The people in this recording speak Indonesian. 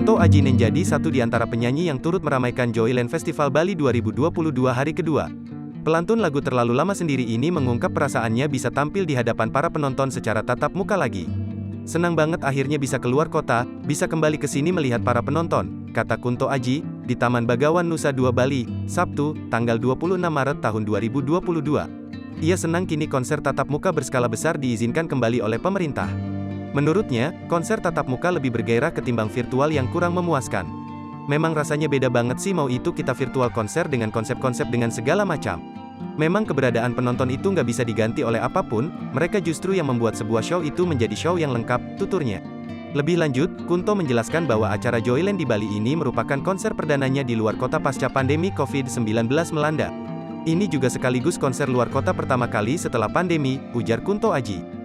Kunto Aji menjadi satu di antara penyanyi yang turut meramaikan Joyland Festival Bali 2022 hari kedua. Pelantun lagu Terlalu Lama Sendiri ini mengungkap perasaannya bisa tampil di hadapan para penonton secara tatap muka lagi. Senang banget akhirnya bisa keluar kota, bisa kembali ke sini melihat para penonton, kata Kunto Aji, di Taman Bagawan Nusa Dua Bali, Sabtu, tanggal 26 Maret tahun 2022. Ia senang kini konser tatap muka berskala besar diizinkan kembali oleh pemerintah. Menurutnya, konser tatap muka lebih bergairah ketimbang virtual yang kurang memuaskan. Memang rasanya beda banget sih mau itu kita virtual konser dengan konsep-konsep dengan segala macam. Memang keberadaan penonton itu nggak bisa diganti oleh apapun, mereka justru yang membuat sebuah show itu menjadi show yang lengkap, tuturnya. Lebih lanjut, Kunto menjelaskan bahwa acara Joyland di Bali ini merupakan konser perdananya di luar kota pasca pandemi COVID-19 melanda. Ini juga sekaligus konser luar kota pertama kali setelah pandemi, ujar Kunto Aji.